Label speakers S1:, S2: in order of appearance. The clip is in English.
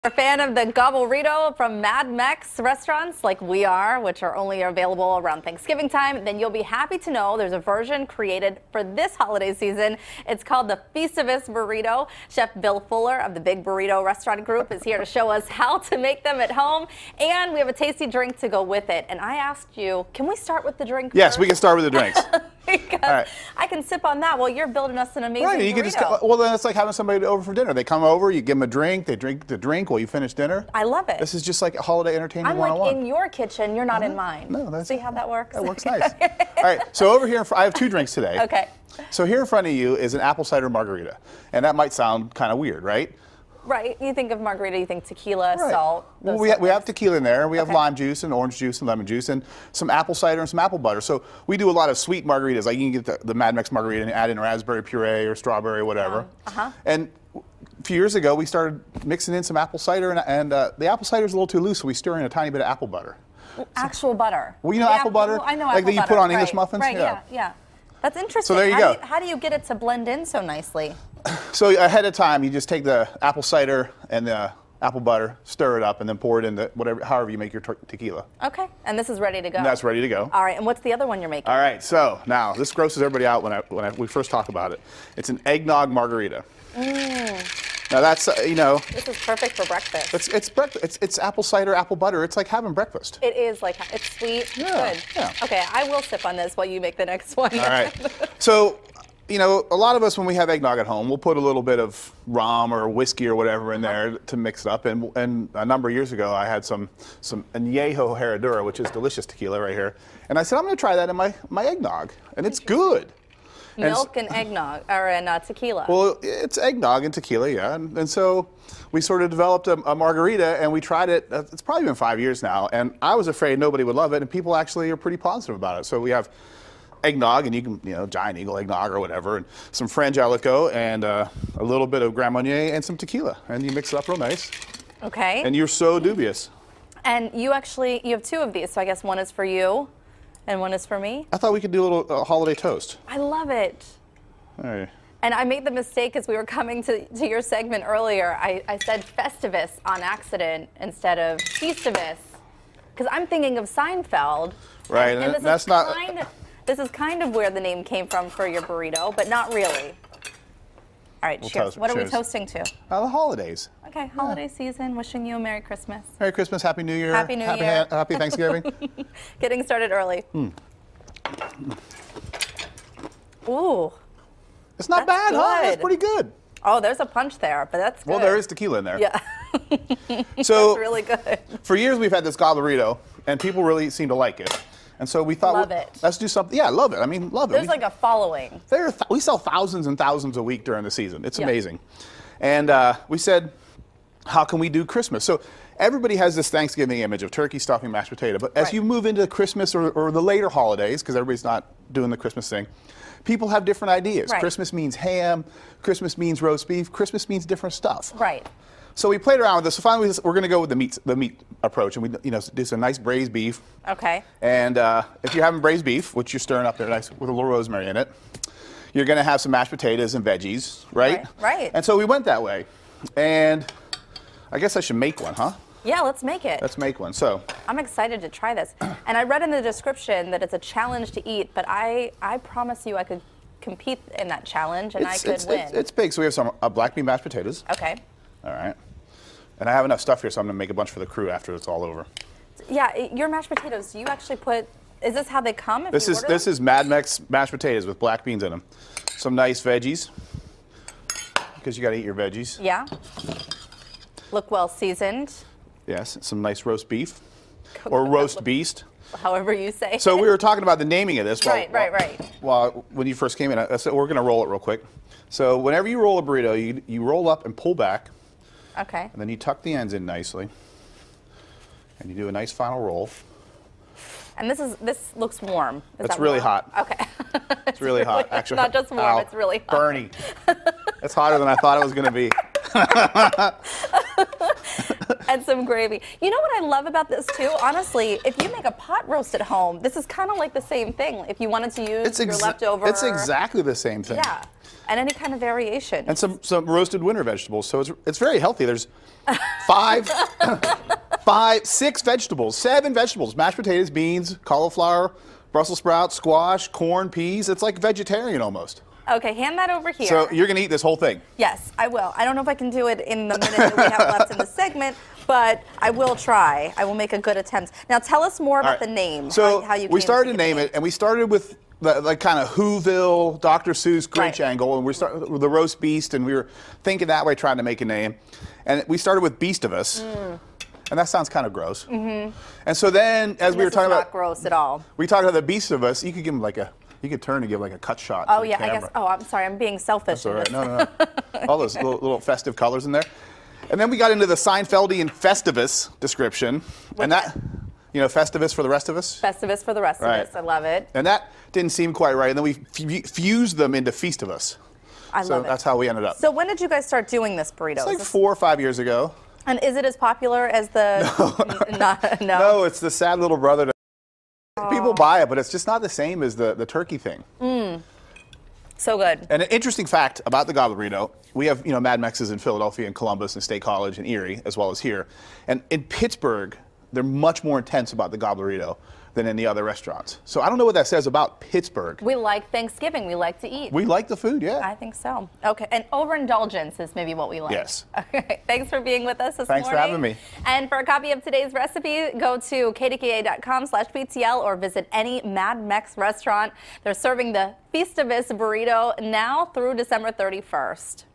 S1: A fan of the Burrito from Mad Mex restaurants like we are, which are only available around Thanksgiving time, then you'll be happy to know there's a version created for this holiday season. It's called the Feastivus Burrito. Chef Bill Fuller of the Big Burrito Restaurant Group is here to show us how to make them at home, and we have a tasty drink to go with it. And I asked you, can we start with the drink
S2: Yes,
S1: first?
S2: we can start with the drinks.
S1: Because I can sip on that while you're building us an amazing
S2: Right, you
S1: burrito.
S2: can just well, then it's like having somebody over for dinner. They come over, you give them a drink, they drink the drink while you finish dinner.
S1: I love it.
S2: This is just like a holiday entertainment
S1: I'm
S2: 101.
S1: like in your kitchen, you're not in mine.
S2: No,
S1: See how that works?
S2: That works nice. All right, so over here, I have two drinks today.
S1: Okay.
S2: So here in front of you is an apple cider margarita. And that might sound kind of weird, right?
S1: Right. You think of margarita, you think tequila,
S2: Right.
S1: salt.
S2: Well, we have tequila in there. We have lime juice and orange juice and lemon juice and some apple cider and some apple butter. So we do a lot of sweet margaritas. Like you can get the Mad Mex margarita and add in raspberry puree or strawberry or whatever. And a few years ago, we started mixing in some apple cider, and the apple cider is a little too loose, so we stir in a tiny bit of apple butter.
S1: Actual butter.
S2: Well, you know apple butter?
S1: Well, I know
S2: like
S1: apple
S2: that you
S1: butter.
S2: put on English muffins?
S1: Right, yeah. That's interesting.
S2: So there you go.
S1: How do you get it to blend in so nicely?
S2: So ahead of time, you just take the apple cider and the apple butter, stir it up, and then pour it into however you make your tequila.
S1: Okay, and this is ready to go.
S2: And that's ready to go.
S1: All right, and what's the other one you're making?
S2: All right, so now this grosses everybody out when we first talk about it. It's an eggnog margarita. Now that's
S1: This is perfect for breakfast.
S2: It's breakfast. It's apple cider, apple butter. It's like having breakfast.
S1: It is like, it's sweet.
S2: Yeah,
S1: Good.
S2: yeah.
S1: Okay, I will sip on this while you make the next one.
S2: All right. So, a lot of us when we have eggnog at home, we'll put a little bit of rum or whiskey or whatever in there to mix it up. And a number of years ago, I had some Añejo Herradura, which is delicious tequila right here. And I said, I'm going to try that in my eggnog, and it's good.
S1: Milk and eggnog, or tequila.
S2: Well, it's eggnog and tequila, yeah. And so we sort of developed a margarita, and we tried it. It's probably been 5 years now, and I was afraid nobody would love it, and people actually are pretty positive about it. So we have eggnog, and you can, Giant Eagle eggnog or whatever, and some Frangelico, and a little bit of Grand Marnier, and some tequila, and you mix it up real nice.
S1: Okay.
S2: And you're so dubious.
S1: And you have two of these, so I guess one is for you. And one is for me?
S2: I thought we could do a little holiday toast.
S1: I love it.
S2: All right.
S1: And I made the mistake as we were coming to your segment earlier. I said Festivus on accident instead of Feastivus. Because I'm thinking of Seinfeld.
S2: Right,
S1: and this is kind of where the name came from for your burrito, but not really. All right, cheers. What are we toasting to?
S2: The holidays.
S1: Okay, holiday season. Wishing you a Merry Christmas.
S2: Merry Christmas, Happy New Year.
S1: Happy New Year.
S2: Happy Thanksgiving.
S1: Getting started early. Ooh.
S2: It's not bad, huh? That's pretty good.
S1: Oh, there's a punch there, but that's good.
S2: Well, there is tequila in there.
S1: Yeah.
S2: So
S1: that's really good.
S2: For years, we've had this burrito, and people really seem to like it. And so we thought, let's do something. Yeah, love it. I mean, love it.
S1: There's like a following.
S2: We sell thousands and thousands a week during the season. It's amazing. And we said, how can we do Christmas? So everybody has this Thanksgiving image of turkey, stuffing, mashed potato. But as you move into Christmas or the later holidays, because everybody's not doing the Christmas thing, people have different ideas.
S1: Right.
S2: Christmas means ham. Christmas means roast beef. Christmas means different stuff.
S1: Right.
S2: So we played around with this. So finally, we're going to go with the meat approach, and we do some nice braised beef.
S1: Okay.
S2: And if you're having braised beef, which you're stirring up there nice with a little rosemary in it, you're going to have some mashed potatoes and veggies, right?
S1: Right.
S2: And so we went that way, and I guess I should make one, huh?
S1: Yeah, let's make it.
S2: Let's make one. So
S1: I'm excited to try this. And I read in the description that it's a challenge to eat, but I promise you I could compete in that challenge and I could win.
S2: It's big. So we have some black bean mashed potatoes.
S1: Okay.
S2: All right. And I have enough stuff here, so I'm going to make a bunch for the crew after it's all over.
S1: Yeah, your mashed potatoes, you actually put, is this how they come?
S2: This is Mad Mex mashed potatoes with black beans in them. Some nice veggies, because you got to eat your veggies.
S1: Yeah. Look well seasoned.
S2: Yes, some nice roast beef, or roast beast.
S1: However you say.
S2: So we were talking about the naming of this.
S1: Right.
S2: Well, when you first came in, I said we're going to roll it real quick. So whenever you roll a burrito, you roll up and pull back.
S1: Okay.
S2: And then you tuck the ends in nicely. And you do a nice final roll.
S1: And this looks warm.
S2: It's really hot.
S1: Okay.
S2: It's really hot. Actually,
S1: not just warm, it's really hot.
S2: Bernie. It's hotter than I thought it was going to be.
S1: And some gravy. You know what I love about this too? Honestly, if you make a pot roast at home, this is kind of like the same thing. If you wanted to use your leftover.
S2: It's exactly the same thing.
S1: Yeah. And any kind of variation.
S2: And some roasted winter vegetables. So it's very healthy. There's 6 vegetables, 7 vegetables: mashed potatoes, beans, cauliflower, Brussels sprouts, squash, corn, peas. It's like vegetarian almost.
S1: Okay, hand that over here.
S2: So you're going to eat this whole thing?
S1: Yes, I will. I don't know if I can do it in the minute that we have left in the segment, but I will try. I will make a good attempt. Now tell us more about the name.
S2: So
S1: how you
S2: we
S1: came
S2: started
S1: to
S2: to name it, and we started with like kind of Whoville, Dr. Seuss, Grinch angle, and we started with the roast beast, and we were thinking that way, trying to make a name. And we started with Feastivus. And that sounds kind of gross. And so then, as we were talking about,
S1: not gross at all.
S2: We talked about the Feastivus. You could give him like you could turn and give like a cut shot.
S1: Oh
S2: to
S1: yeah,
S2: the
S1: I
S2: camera.
S1: guess. Oh, I'm sorry, I'm being selfish.
S2: That's all right. No. All those little festive colors in there. And then we got into the Seinfeldian Feastivus description, and that, Festivus for the rest of us.
S1: Festivus for the rest of us. I love it.
S2: And that didn't seem quite right. And then we fused them into Feastivus.
S1: I love it.
S2: So that's how we ended up.
S1: So when did you guys start doing this burrito?
S2: It's like 4 or 5 years ago.
S1: And is it as popular as the? No.
S2: No, it's the sad little brother. People buy it, but it's just not the same as the turkey thing.
S1: So good.
S2: And an interesting fact about the Gobbler Burrito, we have Mad Mex's in Philadelphia and Columbus and State College and Erie, as well as here. And in Pittsburgh, they're much more intense about the Gobbler Burrito than in the other restaurants. So I don't know what that says about Pittsburgh.
S1: We like Thanksgiving. We like to eat.
S2: We like the food, yeah.
S1: I think so. Okay, and overindulgence is maybe what we like.
S2: Yes.
S1: Okay, thanks for being with us this morning.
S2: Thanks for having me.
S1: And for a copy of today's recipe, go to kdka.com/PTL or visit any Mad Mex restaurant. They're serving the Feastivus burrito now through December 31st.